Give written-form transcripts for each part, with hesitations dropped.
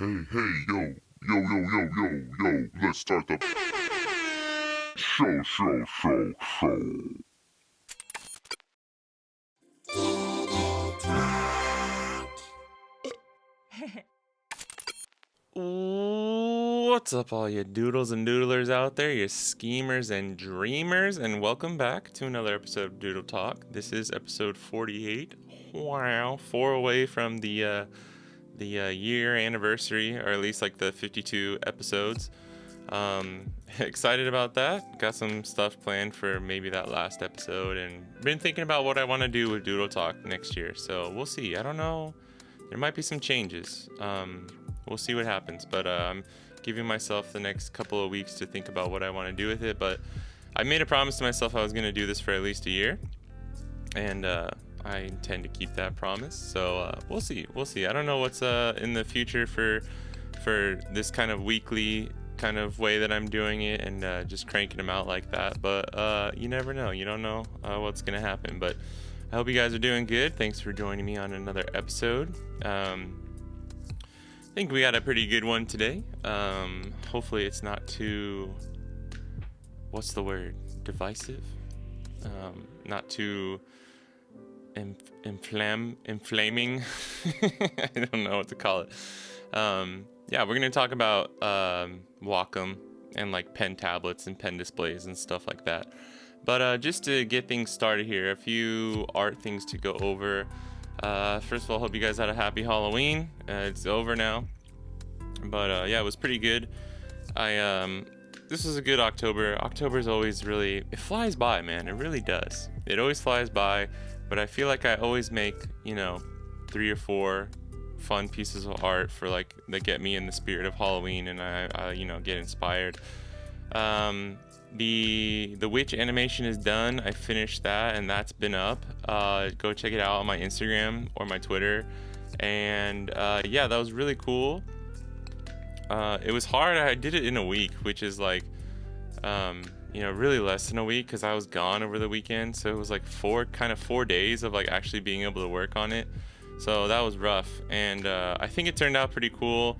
Hey, yo, let's start the show. What's up, all you doodles and doodlers out there, you schemers and dreamers, and welcome back to another episode of Doodle Talk. This is episode 48. Wow, 4 away from the year anniversary, or at least like the 52 episodes. Excited about that. Got some stuff planned for maybe that last episode, and been thinking about what I want to do with Doodle Talk next year. So we'll see. I don't know. There might be some changes. We'll see what happens, but I'm giving myself the next couple of weeks to think about what I want to do with it. But I made a promise to myself I was going to do this for at least a year, and I intend to keep that promise. So we'll see. I don't know what's in the future for this kind of weekly kind of way that I'm doing it, and just cranking them out like that. But you never know. You don't know what's going to happen. But I hope you guys are doing good. Thanks for joining me on another episode. I think we got a pretty good one today. Hopefully it's not too, what's the word, divisive? Not too inflaming. I don't know what to call it. Yeah, we're going to talk about Wacom and like pen tablets and pen displays and stuff like that. But just to get things started here, a few art things to go over. First of all, hope you guys had a happy Halloween. It's over now, but yeah, it was pretty good. This was a good October. October is always really, it flies by, man. It really does. It always flies by, but I feel like I always make 3 or 4 fun pieces of art for like that get me in the spirit of Halloween, and I get inspired. The witch animation is done. I finished that, and that's been up. Go check it out on my Instagram or my Twitter. And yeah, that was really cool. It was hard. I did it in a week, which is like really less than a week, because I was gone over the weekend. So it was like 4 days of like actually being able to work on it. So that was rough, and I think it turned out pretty cool.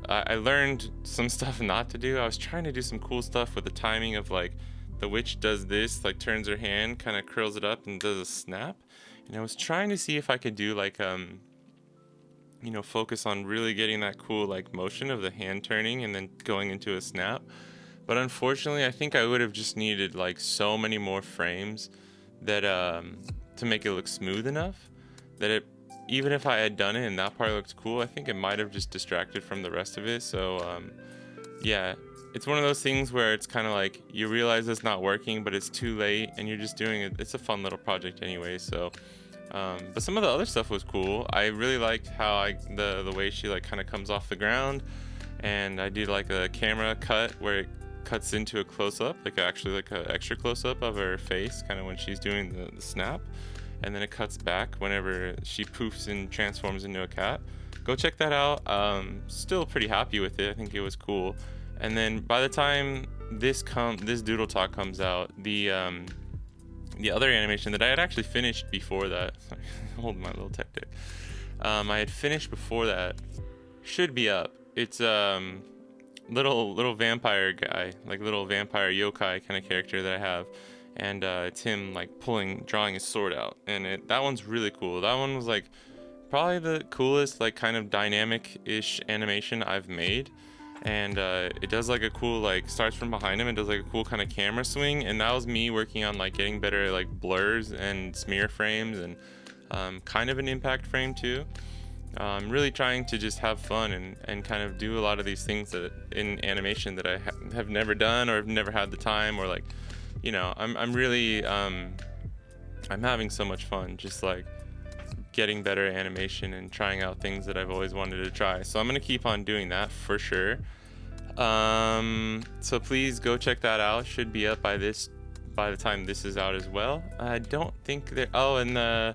I learned some stuff not to do. I was trying to do some cool stuff with the timing of like the witch does this, like turns her hand, kind of curls it up and does a snap. And I was trying to see if I could do like focus on really getting that cool like motion of the hand turning and then going into a snap. But unfortunately, I think I would have just needed like so many more frames that to make it look smooth enough that it, even if I had done it and that part looked cool, I think it might have just distracted from the rest of it. So yeah, it's one of those things where it's kind of like you realize it's not working, but it's too late and you're just doing it. It's a fun little project anyway. So but some of the other stuff was cool. I really liked how the way she like kind of comes off the ground, and I did like a camera cut where it cuts into a close-up, like actually like an extra close-up of her face, kind of when she's doing the snap. And then it cuts back whenever she poofs and transforms into a cat. Go check that out. Still pretty happy with it. I think it was cool. And then by the time this Doodle Talk comes out, the other animation that I had actually finished before that, sorry, hold my little tech deck. I had finished before that, should be up. It's little vampire guy, like little vampire yokai kind of character that I have. And it's him like drawing his sword out, and that one's really cool. That one was like probably the coolest like kind of dynamic-ish animation I've made. And it does like a cool like starts from behind him and does like a cool kind of camera swing, and that was me working on like getting better like blurs and smear frames and kind of an impact frame too. Really trying to just have fun and kind of do a lot of these things that in animation that I have never done or have never had the time, or like I'm really I'm having so much fun just like getting better animation and trying out things that I've always wanted to try. So I'm gonna keep on doing that for sure. So please go check that out. Should be up by the time this is out as well. I don't think there. Oh, and I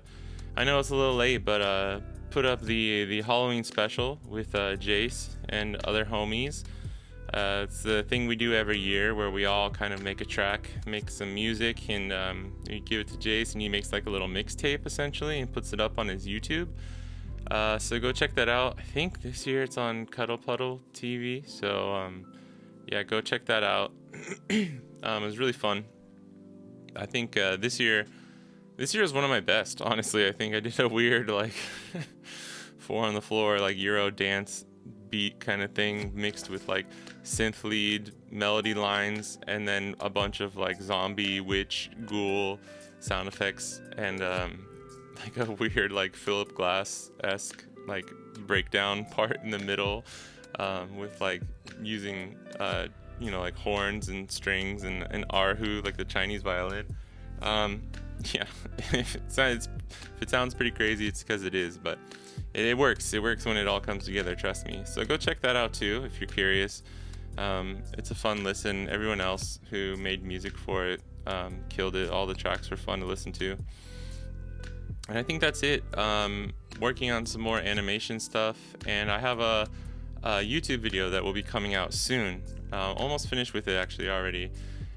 know it's a little late, but put up the Halloween special with Jace and other homies. It's the thing we do every year where we all kind of make a track, make some music, and you give it to Jace, and he makes like a little mixtape essentially and puts it up on his YouTube. So go check that out. I think this year it's on Cuddle Puddle TV. So yeah, go check that out. It was really fun. I think this year is one of my best. Honestly, I think I did a weird like four on the floor like Euro dance beat kind of thing mixed with like synth lead melody lines and then a bunch of like zombie witch ghoul sound effects and like a weird like Philip Glass-esque like breakdown part in the middle with like using like horns and strings and erhu like the Chinese violin. Yeah, if it sounds pretty crazy, it's because it is, but it works. It works when it all comes together, trust me. So go check that out too if you're curious. It's a fun listen. Everyone else who made music for it killed it. All the tracks were fun to listen to. And I think that's it. Working on some more animation stuff, and I have a YouTube video that will be coming out soon. Almost finished with it actually already.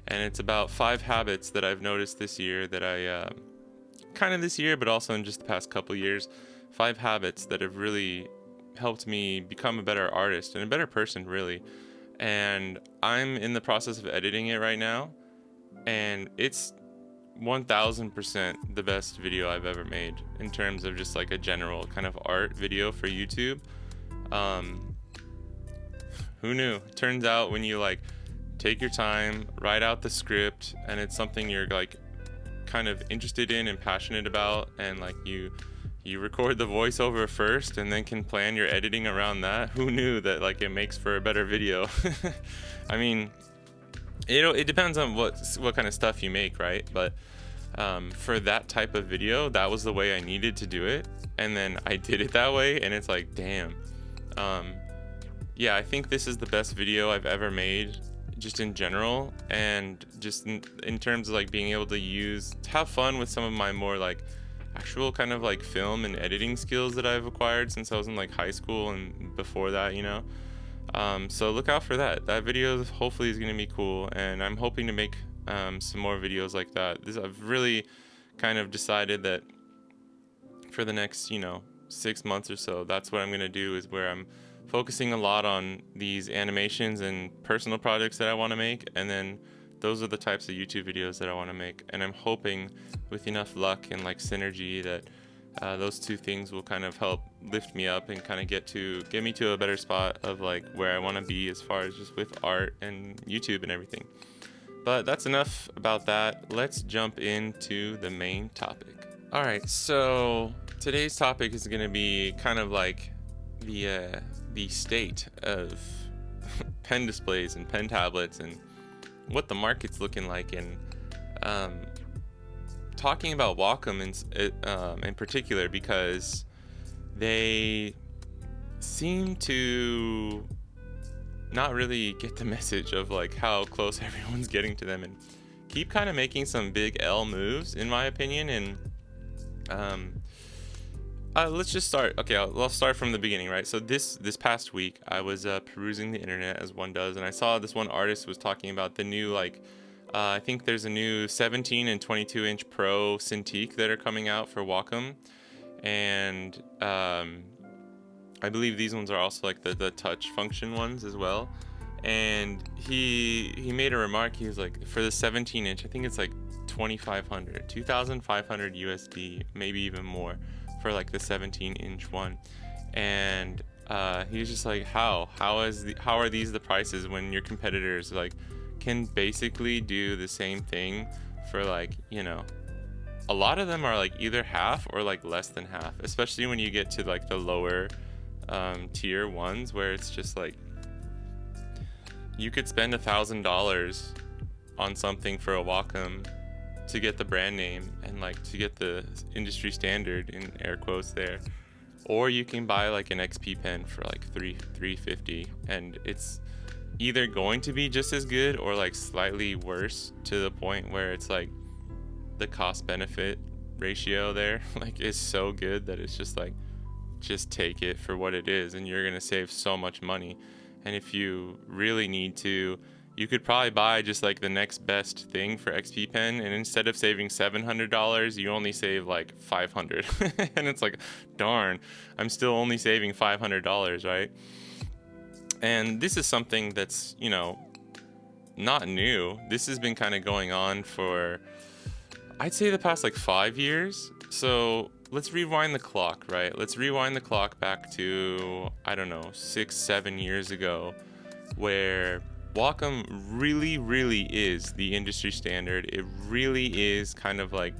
And it's about 5 habits that I've noticed this year that I kind of this year, but also in just the past couple years. 5 habits that have really helped me become a better artist and a better person, really. And I'm in the process of editing it right now, and it's 1000% the best video I've ever made in terms of just like a general kind of art video for YouTube. Who knew? Turns out when you like take your time, write out the script, and it's something you're like kind of interested in and passionate about, and like you record the voiceover first and then can plan your editing around that. Who knew that like it makes for a better video? I mean, it depends on what kind of stuff you make, right? But for that type of video, that was the way I needed to do it, and then I did it that way, and it's like, damn. Yeah, I think this is the best video I've ever made, just in general, and just in terms of like being able to have fun with some of my more like actual kind of like film and editing skills that I've acquired since I was in like high school and before that, so look out for that video. Hopefully is going to be cool, and I'm hoping to make some more videos like that. I've really kind of decided that for the next 6 months or so, that's what I'm going to do, is where I'm focusing a lot on these animations and personal projects that I want to make, and then those are the types of YouTube videos that I want to make. And I'm hoping with enough luck and like synergy that those two things will kind of help lift me up and kind of get me to a better spot of like where I want to be as far as just with art and YouTube and everything. But that's enough about that. Let's jump into the main topic. All right, so today's topic is going to be kind of like the state of pen displays and pen tablets and what the market's looking like, and talking about Wacom in particular, because they seem to not really get the message of like how close everyone's getting to them, and keep kind of making some big L moves, in my opinion. And let's just start. Okay, I'll start from the beginning, right? So this past week, I was perusing the internet as one does, and I saw this one artist was talking about the new I think there's a new 17 and 22 inch Pro Cintiq that are coming out for Wacom, and I believe these ones are also like the touch function ones as well. And he made a remark. He was like, for the 17 inch, I think it's like 2,500 USD, maybe even more, for like the 17 inch one. And he was just like, how are these the prices when your competitors like can basically do the same thing for like, a lot of them are like either half or like less than half, especially when you get to like the lower tier ones, where it's just like you could spend $1,000 on something for a Wacom to get the brand name and like to get the industry standard in air quotes there, or you can buy like an XP pen for like $350, and it's either going to be just as good or like slightly worse, to the point where it's like the cost benefit ratio there like is so good that it's just like, just take it for what it is, and you're gonna save so much money. And if you really need to you could probably buy just like the next best thing for XP Pen, and instead of saving $700, you only save like $500. And it's like, darn, I'm still only saving $500, right? And this is something that's, you know, not new. This has been kind of going on for, I'd say, the past like 5 years. So let's rewind the clock, right? Let's rewind the clock back to, I don't know, 6-7 years ago, where Wacom really is the industry standard. It really is kind of like,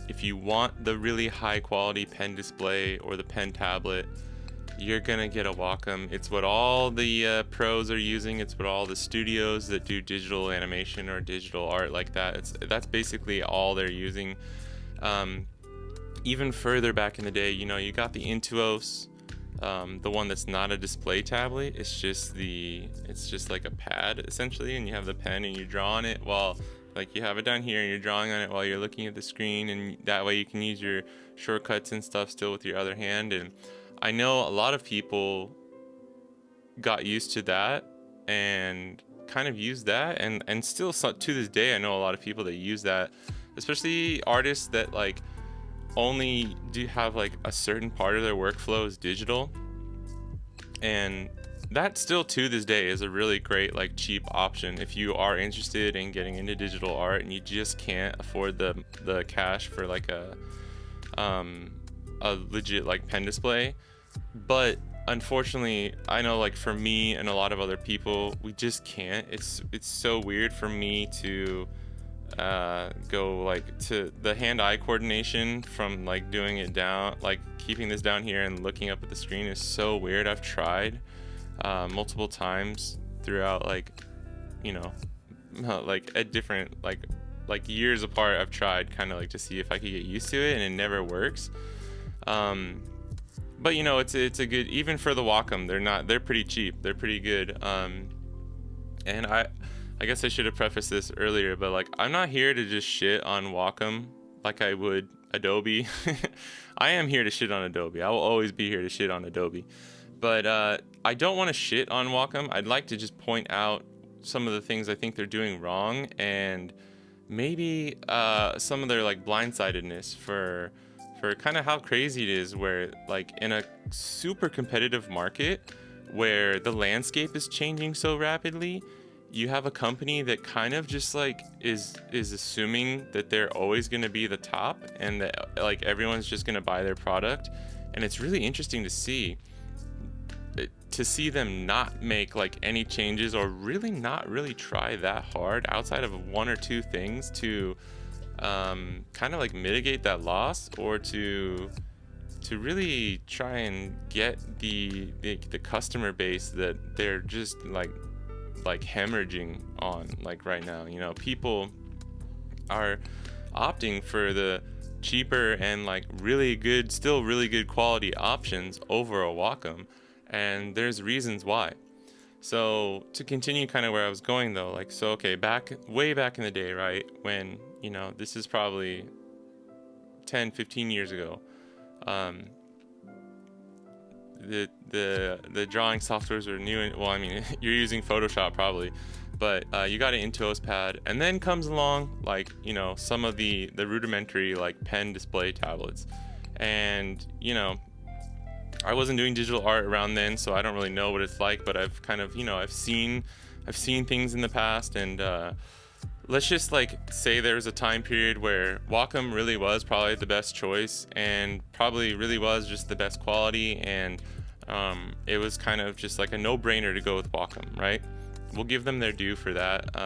if you want the really high quality pen display or the pen tablet, you're gonna get a Wacom. It's what all the pros are using. It's what all the studios that do digital animation or digital art like that, that's basically all they're using. Even further back in the day, you know, you got the Intuos, the one that's not a display tablet. It's just like a pad essentially, and you have the pen and you draw on it while, like, you have it down here and you're drawing on it while you're looking at the screen, and that way you can use your shortcuts and stuff still with your other hand. And I know a lot of people got used to that and kind of use that, and still to this day I know a lot of people that use that, especially artists that like only do have like a certain part of their workflow is digital, and that still to this day is a really great like cheap option if you are interested in getting into digital art and you just can't afford the cash for like a legit like pen display. But unfortunately, I know, like, for me and a lot of other people, we just can't. It's so weird for me to go like to the hand-eye coordination from like doing it down, like keeping this down here and looking up at the screen is so weird. I've tried multiple times throughout, like, you know, like at different like years apart. I've tried kind of like to see if I could get used to it, and it never works. But you know, it's a good, even for the Wacom, they're pretty cheap, they're pretty good. And I guess I should have prefaced this earlier, but like, I'm not here to just shit on Wacom like I would Adobe. I am here to shit on Adobe. I will always be here to shit on Adobe. But I don't want to shit on Wacom. I'd like to just point out some of the things I think they're doing wrong, and maybe some of their like blindsidedness for kind of how crazy it is, where like in a super competitive market where the landscape is changing so rapidly, you have a company that kind of just like is assuming that they're always going to be the top, and that like everyone's just going to buy their product. And it's really interesting to see them not make like any changes, or really not really try that hard outside of one or two things to kind of like mitigate that loss, or to really try and get the customer base that they're just like hemorrhaging on like right now. You know, people are opting for the cheaper and like still really good quality options over a Wacom, and there's reasons why. So to continue kind of where I was going though, like, so okay, way back in the day, right, when, you know, this is probably 10-15 years ago, the drawing softwares are new, and well, I mean, you're using Photoshop probably, but you got an Intuos pad, and then comes along like, you know, some of the rudimentary like pen display tablets. And, you know, I wasn't doing digital art around then, so I don't really know what it's like, but I've kind of, you know, I've seen things in the past, and let's just like say there was a time period where Wacom really was probably the best choice, and probably really was just the best quality, and it was kind of just like a no-brainer to go with Wacom, right? We'll give them their due for that.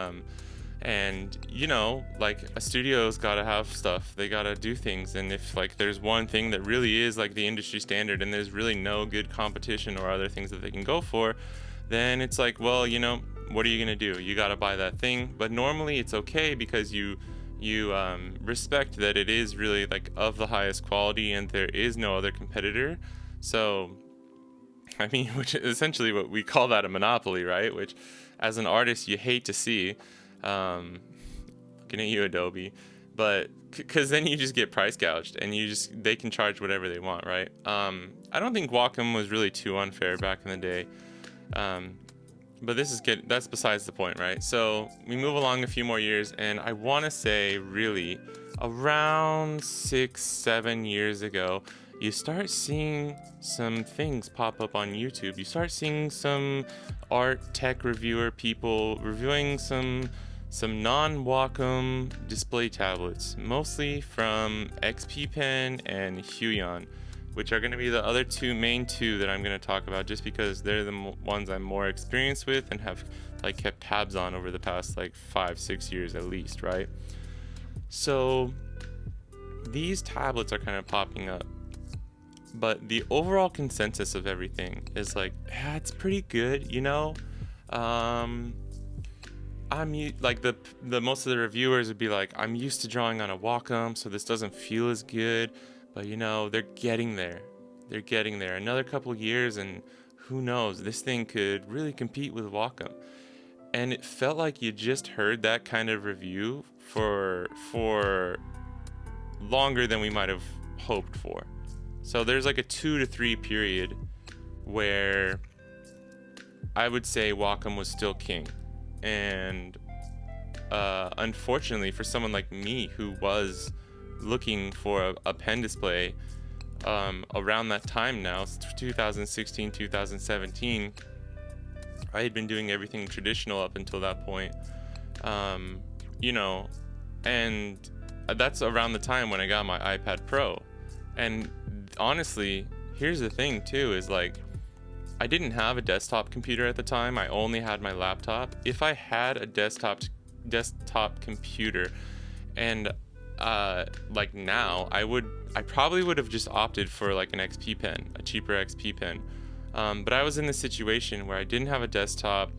And, you know, like, a studio's got to have stuff, they got to do things, and if like there's one thing that really is like the industry standard and there's really no good competition or other things that they can go for, then it's like, well, you know, what are you gonna do? You got to buy that thing. But normally it's okay, because you respect that it is really like of the highest quality and there is no other competitor. So I mean, which is essentially what we call that, a monopoly, right? Which as an artist you hate to see. Looking at you, Adobe, but because then you just get price gouged, and they can charge whatever they want, right? I don't think Wacom was really too unfair back in the day. but that's besides the point, right? So we move along a few more years, and I want to say really around 6-7 years ago, you start seeing some things pop up on YouTube. You start seeing some art tech reviewer people reviewing some non-Wacom display tablets, mostly from XP Pen and Huion, which are going to be the other main two that I'm going to talk about, just because they're the ones I'm more experienced with and have like kept tabs on over the past like 5-6 years at least, right? So these tablets are kind of popping up, but the overall consensus of everything is like, yeah, it's pretty good, you know. Like the most of the reviewers would be like, I'm used to drawing on a Wacom, so this doesn't feel as good, but you know, they're getting there. They're getting there. Another couple years, and who knows, this thing could really compete with Wacom. And it felt like you just heard that kind of review for longer than we might have hoped for. So there's like a 2 to 3 period where I would say Wacom was still king. And unfortunately for someone like me who was looking for a pen display around that time, now 2016 2017, I had been doing everything traditional up until that point, you know, and that's around the time when I got my iPad Pro. And honestly, here's the thing too, is like, I didn't have a desktop computer at the time. I only had my laptop. If I had a desktop computer, and like now, I probably would have just opted for like an XP pen, a cheaper XP pen. But I was in this situation where I didn't have a desktop.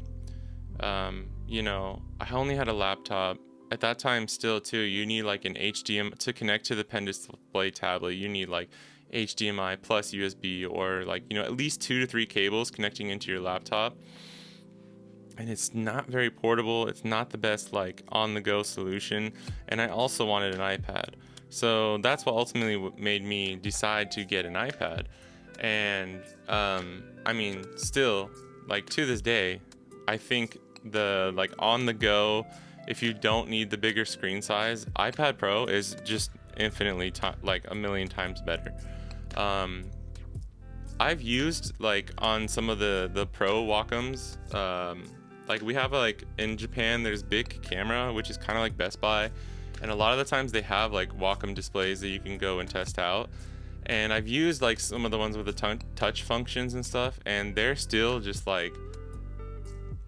You know, I only had a laptop. At that time still too, you need like an HDMI to connect to the pen display tablet. You need like HDMI plus USB, or like, you know, at least 2 to 3 cables connecting into your laptop. And it's not very portable. It's not the best like on the go solution. And I also wanted an iPad. So that's what ultimately made me decide to get an iPad. And I mean, still, like to this day, I think the like on the go, if you don't need the bigger screen size, iPad Pro is just infinitely like a million times better. I've used like on some of the Pro Wacoms, like we have like in Japan there's Big Camera, which is kind of like Best Buy, and a lot of the times they have like Wacom displays that you can go and test out. And I've used like some of the ones with the touch functions and stuff, and they're still just like,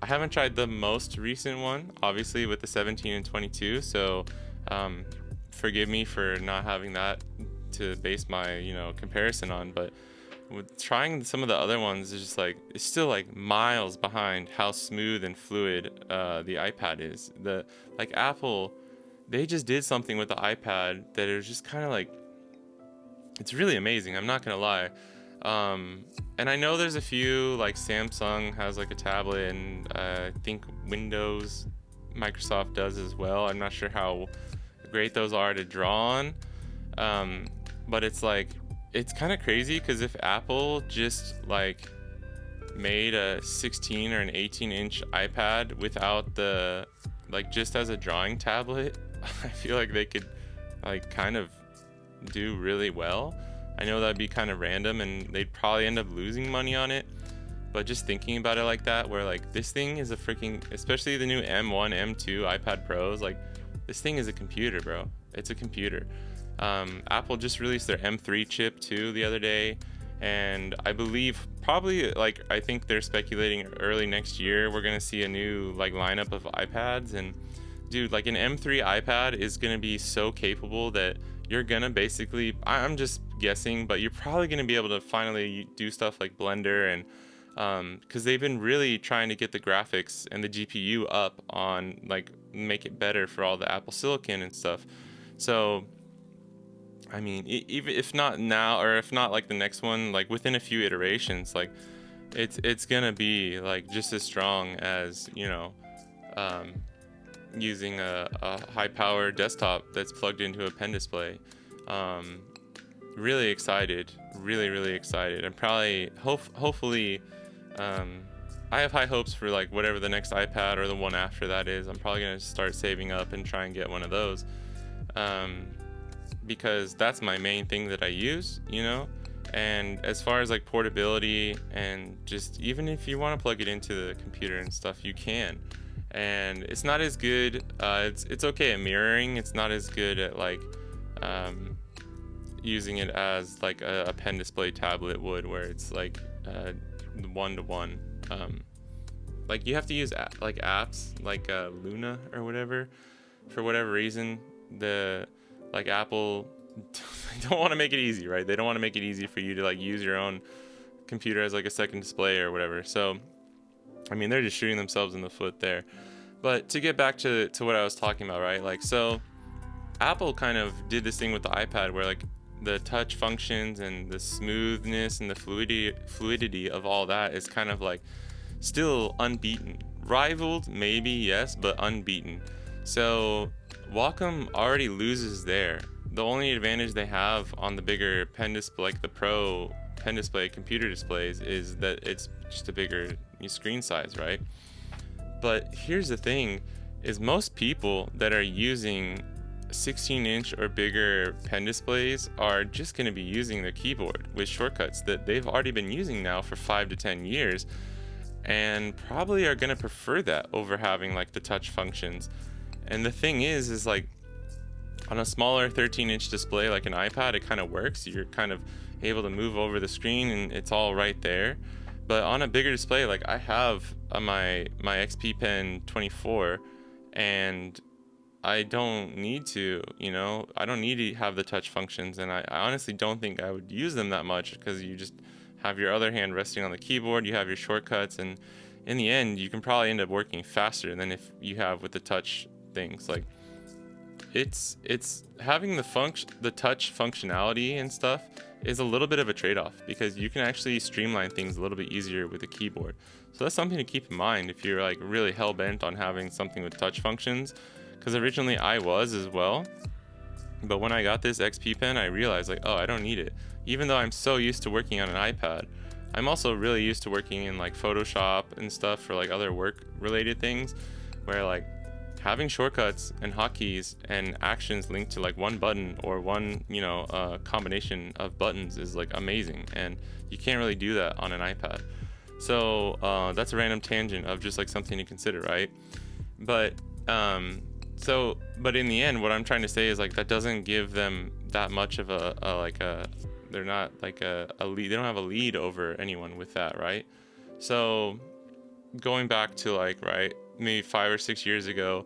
I haven't tried the most recent one, obviously, with the 17 and 22, so forgive me for not having that to base my, you know, comparison on. But with trying some of the other ones, it's just like, it's still like miles behind how smooth and fluid the iPad is. Like Apple, they just did something with the iPad that is just kind of like, it's really amazing, I'm not gonna lie. And I know there's a few, like Samsung has like a tablet, and I think Microsoft does as well. I'm not sure how great those are to draw on, but it's like, it's kind of crazy, because if Apple just like made a 16 or an 18-inch iPad without the, like, just as a drawing tablet, I feel like they could like kind of do really well. I know that'd be kind of random, and they'd probably end up losing money on it, but just thinking about it like that, where like this thing is a freaking, especially the new M1, M2 iPad Pros, like this thing is a computer, bro. It's a computer. Apple just released their M3 chip too the other day, and I believe probably, like, I think they're speculating early next year we're gonna see a new like lineup of iPads. And dude, like an M3 iPad is gonna be so capable that you're gonna basically, I'm just guessing, but you're probably gonna be able to finally do stuff like Blender, and because they've been really trying to get the graphics and the GPU up on, like, make it better for all the Apple Silicon and stuff. So I mean, even if not now, or if not like the next one, like within a few iterations, like it's gonna be like just as strong as, you know, using a high power desktop that's plugged into a pen display. Really excited, really excited. I'm probably hopefully I have high hopes for like whatever the next iPad or the one after that is. I'm probably gonna start saving up and try and get one of those, because that's my main thing that I use, you know. And as far as like portability and just even if you want to plug it into the computer and stuff, you can. And it's not as good. It's okay at mirroring. It's not as good at like using it as like a pen display tablet would, where it's like one-to-one. Like you have to use like apps like Luna or whatever. For whatever reason, the like Apple don't want to make it easy, right? They don't want to make it easy for you to like use your own computer as like a second display or whatever. So I mean, they're just shooting themselves in the foot there. But to get back to what I was talking about, right? Like, so Apple kind of did this thing with the iPad where like the touch functions and the smoothness and the fluidity of all that is kind of like still unbeaten. Rivaled, maybe, yes, but unbeaten. So Wacom already loses there. The only advantage they have on the bigger pen display, like the Pro pen display computer displays, is that it's just a bigger screen size, right? But here's the thing, is most people that are using 16-inch or bigger pen displays are just going to be using their keyboard with shortcuts that they've already been using now for 5 to 10 years, and probably are going to prefer that over having like the touch functions. And the thing is like on a smaller 13-inch display like an iPad, it kind of works. You're kind of able to move over the screen and it's all right there. But on a bigger display, like I have my XP Pen 24, and I don't need to, you know, I don't need to have the touch functions, and I honestly don't think I would use them that much, because you just have your other hand resting on the keyboard, you have your shortcuts, and in the end, you can probably end up working faster than if you have with the touch things. Like it's having the touch functionality and stuff is a little bit of a trade-off, because you can actually streamline things a little bit easier with a keyboard. So that's something to keep in mind if you're like really hell-bent on having something with touch functions, because originally I was as well, but when I got this XP Pen, I realized like, oh, I don't need it. Even though I'm so used to working on an iPad, I'm also really used to working in like Photoshop and stuff for like other work related things, where like having shortcuts and hotkeys and actions linked to like one button or one, you know, combination of buttons is like amazing, and you can't really do that on an iPad. So that's a random tangent of just like something to consider, right? But but in the end, what I'm trying to say is like that doesn't give them that much of they're not like a lead. They don't have a lead over anyone with that, right? So going back to like, right, maybe 5 or 6 years ago,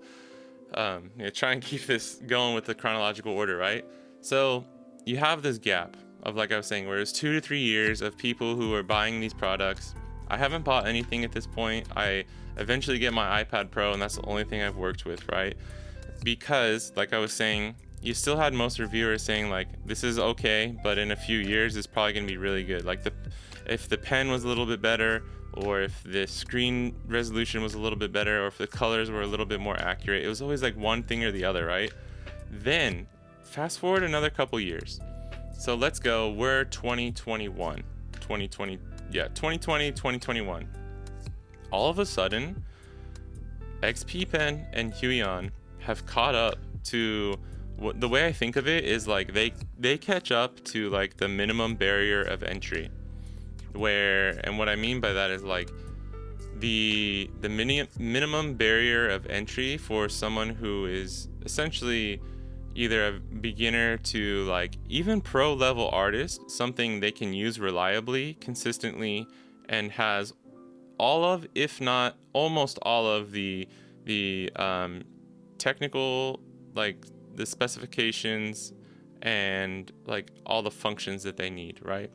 try and keep this going with the chronological order, right? So you have this gap of, like I was saying, where it's 2 to 3 years of people who are buying these products. I haven't bought anything at this point. I eventually get my iPad Pro, and that's the only thing I've worked with, right? Because, like I was saying, you still had most reviewers saying like, this is okay, but in a few years it's probably gonna be really good. Like if the pen was a little bit better, or if the screen resolution was a little bit better, or if the colors were a little bit more accurate, it was always like one thing or the other, right? Then fast forward another couple years. So let's go, we're 2021, 2020, 2021. All of a sudden, XP Pen and Huion have caught up to the way I think of it is like they catch up to like the minimum barrier of entry, and what I mean by that is like the minimum barrier of entry for someone who is essentially either a beginner to like even pro level artist, something they can use reliably, consistently, and has all of, if not almost all of the technical, like the specifications and like all the functions that they need, right?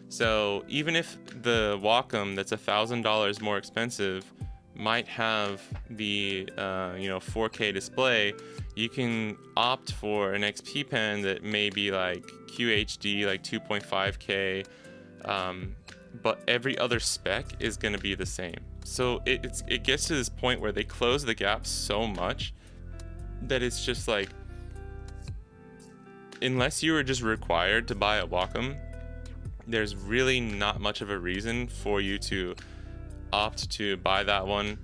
So even if the Wacom that's $1,000 more expensive might have the 4K display, you can opt for an XP Pen that may be like QHD, like 2.5K, but every other spec is going to be the same. So it gets to this point where they close the gap so much that it's just like, unless you were just required to buy a Wacom, there's really not much of a reason for you to opt to buy that one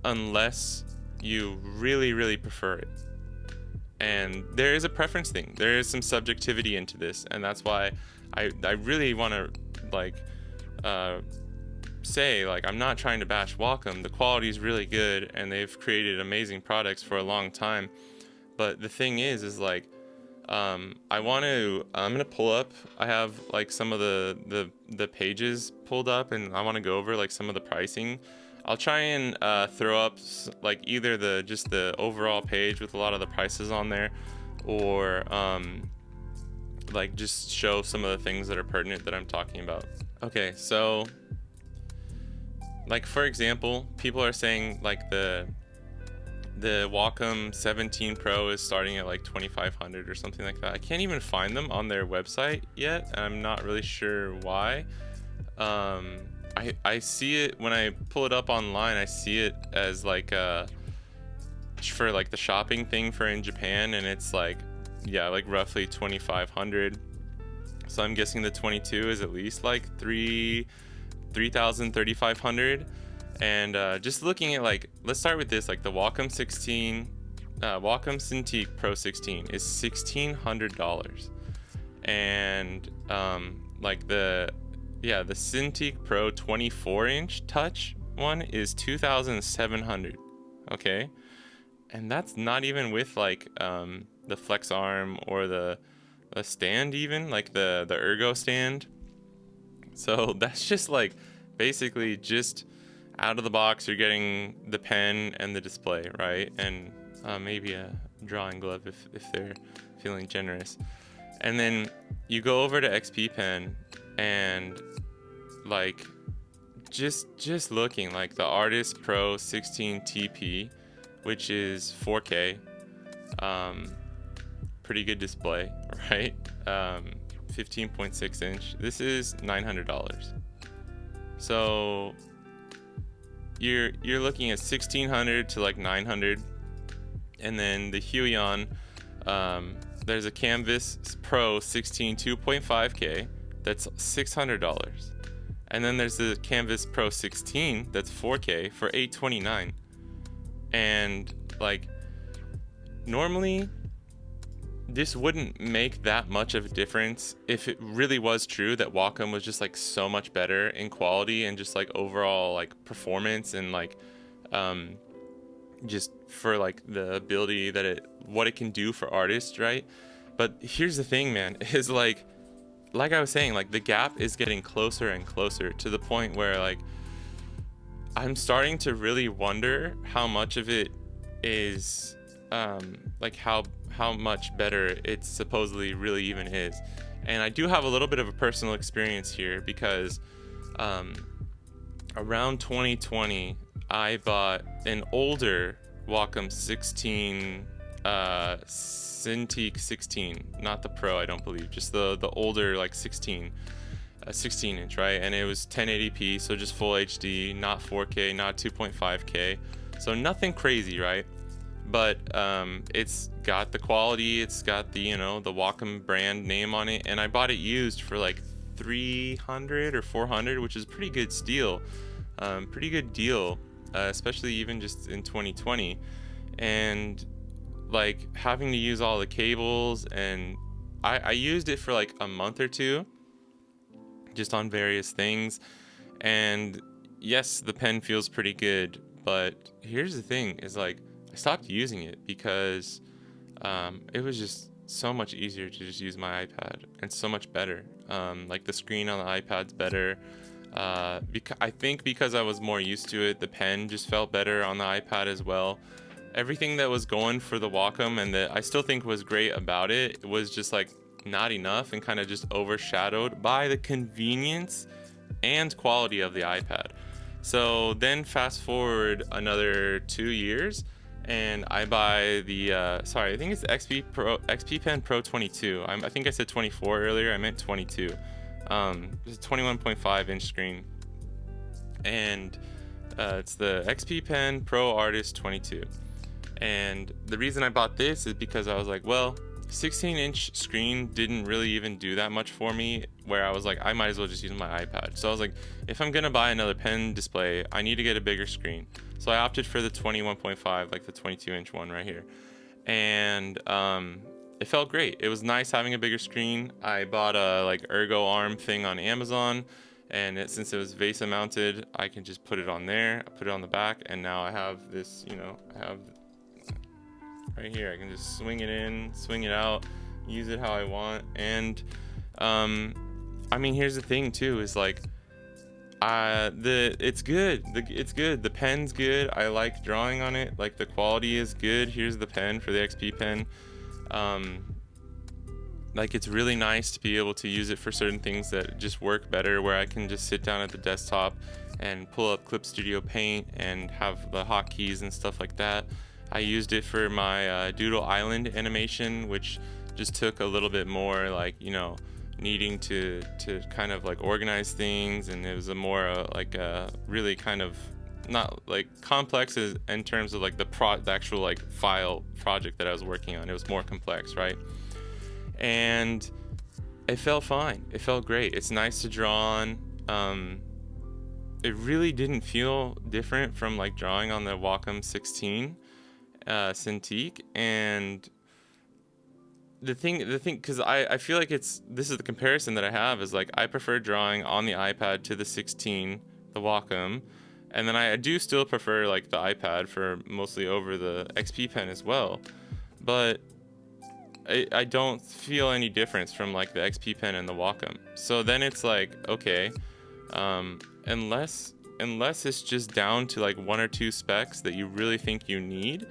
unless you really, really prefer it. And there is a preference thing. There is some subjectivity into this, and that's why I really want to like say, like, I'm not trying to bash Wacom. The quality is really good, and they've created amazing products for a long time. But the thing is like, I'm gonna pull up. I have like some of the pages pulled up, and I want to go over like some of the pricing. I'll try and throw up like either the overall page with a lot of the prices on there, or like just show some of the things that are pertinent that I'm talking about. Okay, so like for example, people are saying like the Wacom 17 Pro is starting at like 2,500 or something like that. I can't even find them on their website yet, and I'm not really sure why. I see it when I pull it up online. I see it as like for like the shopping thing for in Japan, and it's like, yeah, like roughly 2,500. So I'm guessing the 22 is at least like 3,000, 3,500. And just looking at like, let's start with this, like the Wacom 16, Wacom Cintiq Pro 16 is $1,600, and like the Cintiq Pro 24-inch touch one is 2,700. Okay, and that's not even with like the flex arm or the stand, even like the ergo stand. So that's just like basically just out of the box, you're getting the pen and the display, right? And maybe a drawing glove if they're feeling generous. And then you go over to XP Pen, and like just looking like the Artist Pro 16 TP, which is 4K, pretty good display, right? 15.6 inch. This is $900. So you're looking at 1,600 to like 900. And then the Huion, there's a Canvas Pro 16 2.5K that's $600. And then there's the Canvas Pro 16 that's 4K for $829. And like normally this wouldn't make that much of a difference if it really was true that Wacom was just like so much better in quality and just like overall like performance, and like just for like the ability that what it can do for artists, right? But here's the thing, man, is like I was saying, like the gap is getting closer and closer to the point where like I'm starting to really wonder how much of it is like how much better it supposedly really even is. And I do have a little bit of a personal experience here, because around 2020 I bought an older Wacom 16 Cintiq 16, not the Pro, I don't believe, just the older like 16 inch, right? And it was 1080p, so just full HD, not 4K, not 2.5K, so nothing crazy, right? But it's got the quality, it's got the, you know, the Wacom brand name on it, and I bought it used for like 300 or 400, which is pretty good deal, especially even just in 2020. And like having to use all the cables, and I used it for like a month or two just on various things, and yes, the pen feels pretty good, but here's the thing, is like I stopped using it because it was just so much easier to just use my iPad, and so much better. Like the screen on the iPad's better. I think because I was more used to it, the pen just felt better on the iPad as well. Everything that was going for the Wacom and that I still think was great about it was just like not enough, and kind of just overshadowed by the convenience and quality of the iPad. So then fast forward another 2 years, and I buy the I think it's the XP Pen Pro 22. I think I said 24 earlier, I meant 22. It's a 21.5 inch screen, and it's the XP Pen Pro Artist 22. And the reason I bought this is because I was like, well, 16-inch screen didn't really even do that much for me, where I was like, I might as well just use my iPad. So I was like, if I'm gonna buy another pen display, I need to get a bigger screen. So I opted for the 21.5, like the 22-inch one right here. And it felt great. It was nice having a bigger screen. I bought a like ergo arm thing on Amazon, and since it was VESA mounted, I can just put it on there. I put it on the back, and now I have this, I have right here. I can just swing it in, swing it out, use it how I want. And I mean, here's the thing too, is like it's good. It's good. The pen's good. I like drawing on it. Like, the quality is good. Here's the pen for the XP pen. Like, it's really nice to be able to use it for certain things that just work better, where I can just sit down at the desktop and pull up Clip Studio Paint and have the hotkeys and stuff like that. I used it for my Doodle Island animation, which just took a little bit more, like, needing to kind of like organize things, and it was a more like a really kind of not like complex in terms of like the actual like file project that I was working on. It was more complex, right? And it felt fine. It felt great. It's nice to draw on. It really didn't feel different from like drawing on the Wacom 16 Cintiq. And the thing, because I feel like this is the comparison that I have, is like, I prefer drawing on the iPad to the 16, the Wacom, and then I do still prefer like the iPad for mostly over the XP Pen as well, but I don't feel any difference from like the XP Pen and the Wacom. So then it's like, okay, unless it's just down to like one or two specs that you really think you need,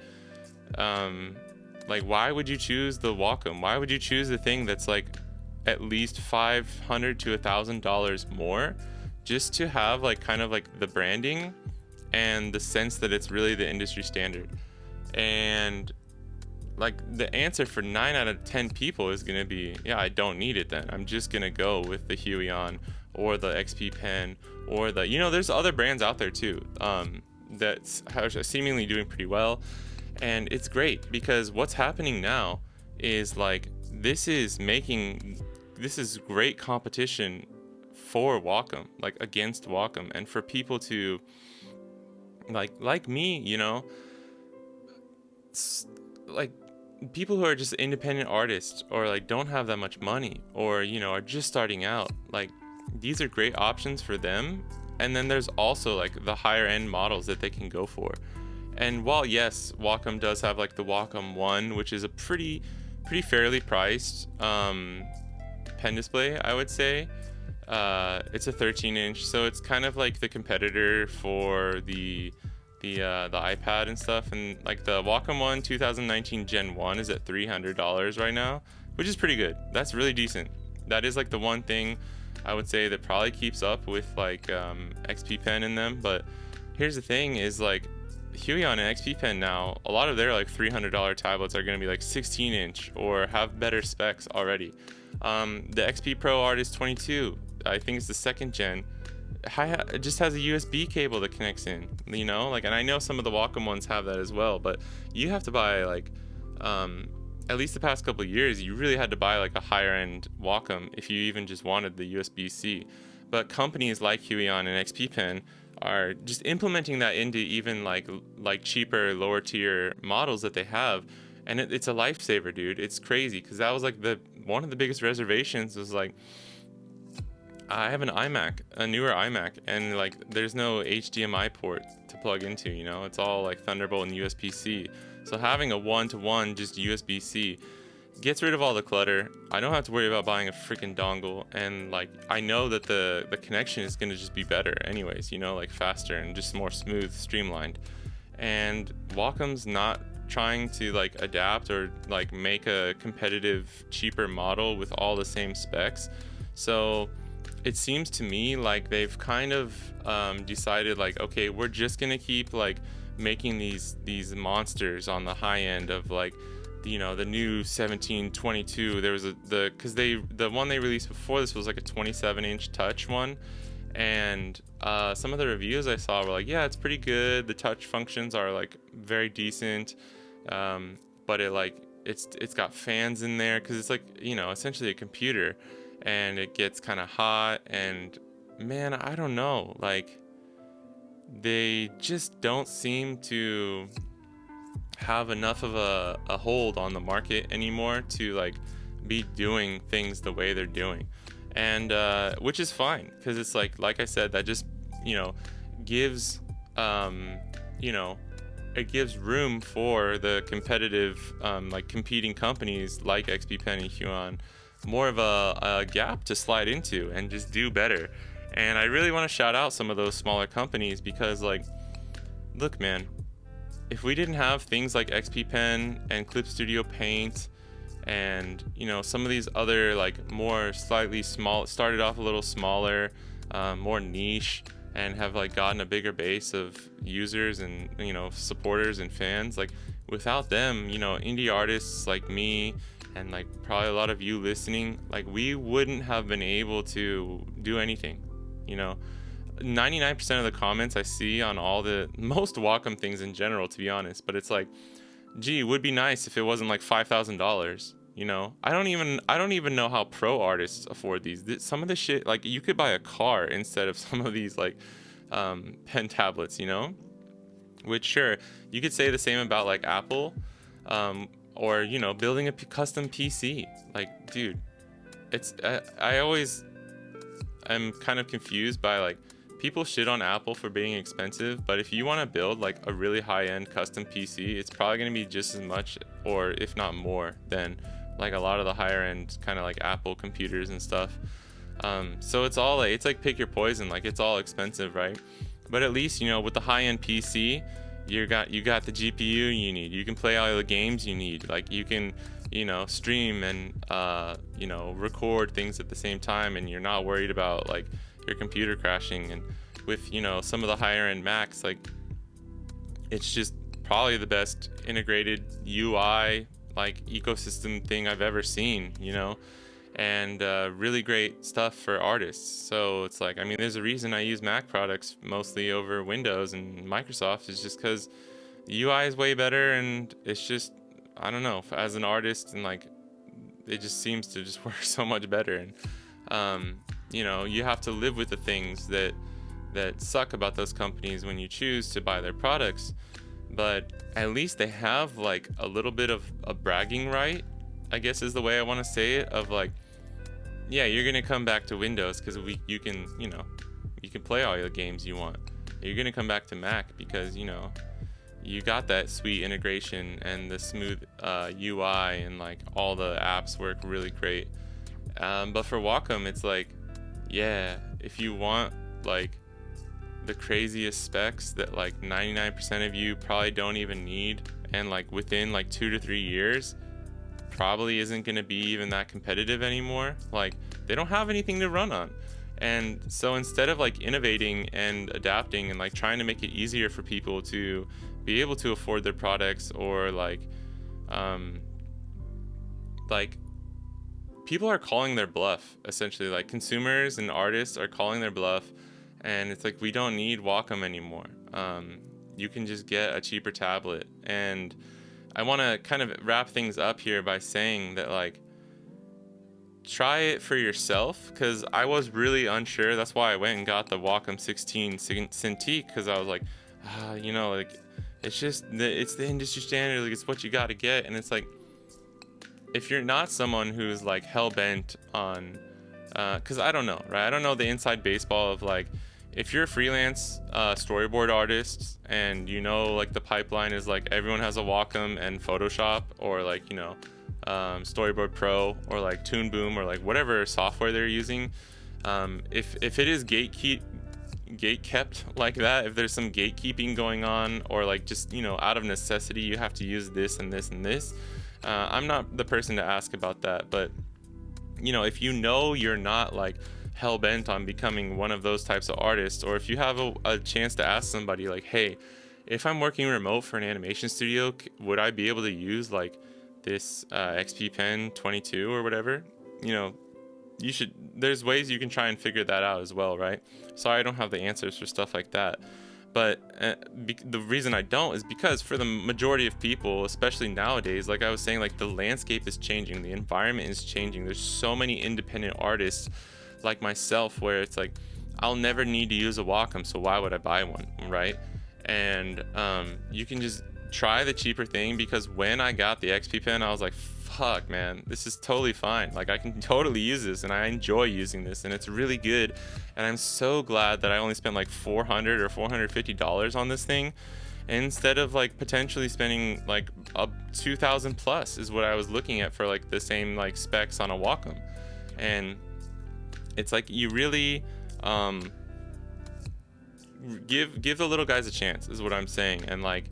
like, why would you choose the Wacom? Why would you choose the thing that's like at least $500 to $1,000 more, just to have like kind of like the branding and the sense that it's really the industry standard? And like, the answer for 9 out of 10 people is gonna be, yeah, I don't need it then. I'm just gonna go with the Huion or the XP Pen or the, there's other brands out there too, that's seemingly doing pretty well. And it's great, because what's happening now is like, this is great competition for Wacom, like against Wacom, and for people to like me, like people who are just independent artists, or like don't have that much money, or are just starting out. Like, these are great options for them. And then there's also like the higher end models that they can go for. And while yes, Wacom does have like the Wacom 1, which is a pretty fairly priced pen display, I would say. It's a 13-inch, so it's kind of like the competitor for the iPad and stuff. And like the Wacom 1 2019 Gen 1 is at $300 right now, which is pretty good. That's really decent. That is like the one thing I would say that probably keeps up with like XP Pen in them. But here's the thing, is like, Huion and XP Pen now, a lot of their like $300 tablets are going to be like 16-inch or have better specs already. The XP Pro Artist 22, I think it's the second gen, it just has a USB cable that connects in, like, and I know some of the Wacom ones have that as well, but you have to buy like, at least the past couple of years, you really had to buy like a higher end Wacom if you even just wanted the USB-C. But companies like Huion and XP Pen are just implementing that into even like cheaper, lower tier models that they have, and it's a lifesaver, dude. It's crazy, because that was like one of the biggest reservations was like, I have an iMac, a newer iMac, and like there's no HDMI port to plug into, it's all like Thunderbolt and USB-C. So having a one-to-one just USB-C gets rid of all the clutter. I don't have to worry about buying a freaking dongle, and like, I know that the connection is going to just be better anyways, like faster and just more smooth, streamlined. And Wacom's not trying to like adapt or like make a competitive, cheaper model with all the same specs. So it seems to me like they've kind of decided like, okay, we're just going to keep like making these monsters on the high end of like, the new 1722. There was because the one they released before this was like a 27-inch touch one, and some of the reviews I saw were like, yeah, it's pretty good. The touch functions are like very decent, but it like it's got fans in there because it's like, essentially a computer, and it gets kind of hot. And man, I don't know, like they just don't seem to have enough of a hold on the market anymore to like be doing things the way they're doing. And which is fine, because it's like I said, that just gives it gives room for the competitive like competing companies like XP Pen and Huion more of a gap to slide into and just do better. And I really want to shout out some of those smaller companies, because like, look man, if we didn't have things like XP Pen and Clip Studio Paint and some of these other like more slightly small, started off a little smaller, more niche, and have like gotten a bigger base of users and supporters and fans, like without them, indie artists like me and like probably a lot of you listening, like we wouldn't have been able to do anything. 99% of the comments I see on all the most Wacom things in general, to be honest, but it's like, gee, it would be nice if it wasn't like $5,000. I don't even know how pro artists afford these. Some of the shit, like you could buy a car instead of some of these like pen tablets, which sure, you could say the same about like Apple, or building a custom PC. Like, dude, it's I'm kind of confused by like, people shit on Apple for being expensive, but if you want to build like a really high-end custom PC, it's probably going to be just as much, or if not more, than like a lot of the higher-end kind of like Apple computers and stuff. So it's all like, it's like pick your poison. Like, it's all expensive, right? But at least with the high-end PC, you got the GPU you need. You can play all the games you need. Like, you can stream and record things at the same time, and you're not worried about like your computer crashing. And with some of the higher end Macs, like it's just probably the best integrated UI like ecosystem thing I've ever seen, and really great stuff for artists. So it's like, I mean, there's a reason I use Mac products mostly over Windows and Microsoft, is just because the UI is way better, and it's just, I don't know, as an artist, and like it just seems to just work so much better. And you have to live with the things that suck about those companies when you choose to buy their products, but at least they have like a little bit of a bragging right, I guess is the way I want to say it, of like, yeah, you're gonna come back to Windows because you can play all the games you want. You're gonna come back to Mac because you got that sweet integration and the smooth UI, and like all the apps work really great. But for Wacom, it's like, yeah, if you want like the craziest specs that like 99% of you probably don't even need, and like within like 2 to 3 years probably isn't going to be even that competitive anymore, like they don't have anything to run on. And so instead of like innovating and adapting and like trying to make it easier for people to be able to afford their products, or like people are calling their bluff, essentially. Like consumers and artists are calling their bluff, and it's like, we don't need Wacom anymore. You can just get a cheaper tablet. And I want to kind of wrap things up here by saying that like, try it for yourself, because I was really unsure. That's why I went and got the Wacom 16 Cintiq, because I was like, like it's the industry standard, like it's what you got to get. And it's like, if you're not someone who's like hell-bent on because I don't know, right? I don't know the inside baseball of like, if you're a freelance storyboard artist, and like the pipeline is like everyone has a Wacom and Photoshop, or like Storyboard Pro, or like Toon Boom, or like whatever software they're using, if it is gate kept like that, if there's some gatekeeping going on, or like just out of necessity you have to use this and this and this, I'm not the person to ask about that. But if you're not like hell-bent on becoming one of those types of artists, or if you have a chance to ask somebody like, hey, if I'm working remote for an animation studio, would I be able to use like this XP Pen 22 or whatever, you should, there's ways you can try and figure that out as well, right? Sorry, I don't have the answers for stuff like that, But the reason I don't is because for the majority of people, especially nowadays, like I was saying, like the landscape is changing, the environment is changing. There's so many independent artists like myself where it's like, I'll never need to use a Wacom, so why would I buy one, right? And you can just try the cheaper thing, because when I got the XP Pen, I was like, fuck, man, this is totally fine. Like, I can totally use this, and I enjoy using this, and it's really good. And I'm so glad that I only spent like $400 or $450 on this thing, instead of like potentially spending like a 2,000 plus is what I was looking at for like the same like specs on a Wacom. And it's like, you really give the little guys a chance is what I'm saying. And like,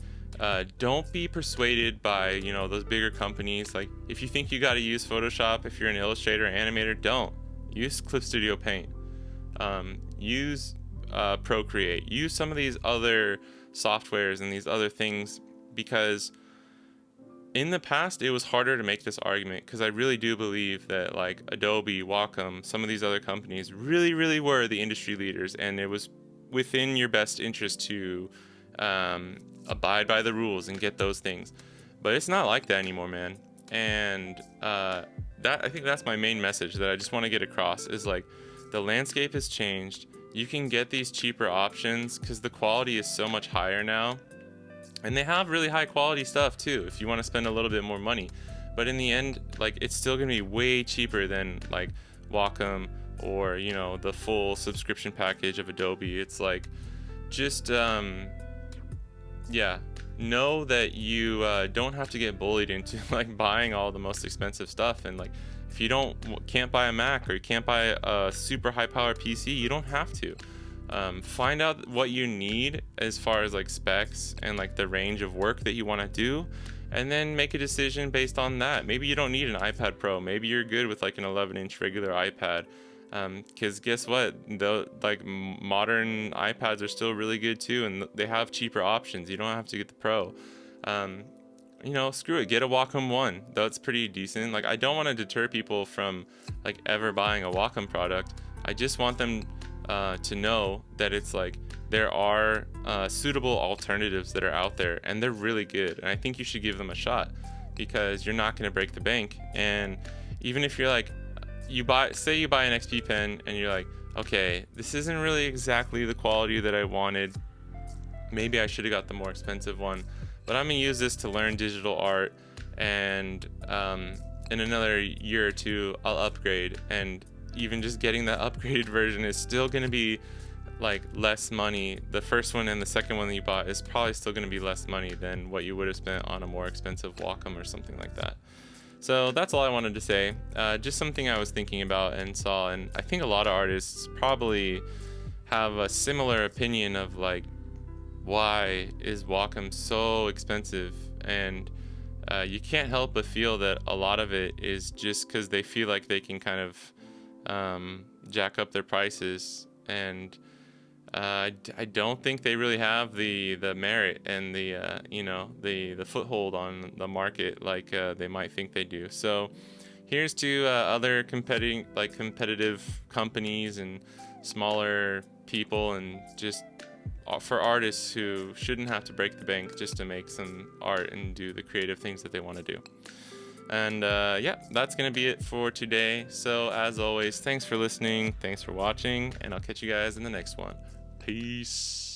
don't be persuaded by, you know, those bigger companies. Like, if you think you got to use Photoshop, if you're an illustrator or animator, don't use Clip Studio Paint. Use Procreate. Use some of these other softwares and these other things, because in the past it was harder to make this argument, because I really do believe that like Adobe, Wacom, some of these other companies really were the industry leaders, and it was within your best interest to abide by the rules and get those things. But it's not like that anymore, man. And I think that's my main message that I just want to get across, is like, the landscape has changed. You can get these cheaper options because the quality is so much higher now, and they have really high quality stuff too if you want to spend a little bit more money. But in the end, like, it's still gonna be way cheaper than like Wacom or, you know, the full subscription package of Adobe. It's like, just yeah, know that you don't have to get bullied into like buying all the most expensive stuff. And like, if you can't buy a Mac, or you can't buy a super high power PC, you don't have to. Find out what you need as far as like specs and like the range of work that you want to do, and then make a decision based on that. Maybe you don't need an iPad Pro. Maybe you're good with like an 11-inch regular iPad. Because guess what? Like, modern iPads are still really good too, and they have cheaper options. You don't have to get the Pro. You know, screw it, get a Wacom One. That's pretty decent. Like, I don't want to deter people from like ever buying a Wacom product. I just want them to know that it's like, there are suitable alternatives that are out there, and they're really good. And I think you should give them a shot, because you're not going to break the bank. And even if you're like, say you buy an XP Pen and you're like, okay, this isn't really exactly the quality that I wanted. Maybe I should have got the more expensive one, but I'm gonna use this to learn digital art, and in another year or two I'll upgrade. And even just getting that upgraded version is still gonna be like less money. The first one and the second one that you bought is probably still gonna be less money than what you would have spent on a more expensive Wacom or something like that. So that's all I wanted to say. Just something I was thinking about and saw, and I think a lot of artists probably have a similar opinion of like, why is Wacom so expensive? And you can't help but feel that a lot of it is just because they feel like they can kind of jack up their prices, and I don't think they really have the merit and the you know, the foothold on the market like they might think they do. So here's to other competitive companies and smaller people, and just for artists who shouldn't have to break the bank just to make some art and do the creative things that they want to do. And yeah, that's gonna be it for today. So as always, thanks for listening, thanks for watching, and I'll catch you guys in the next one. Peace.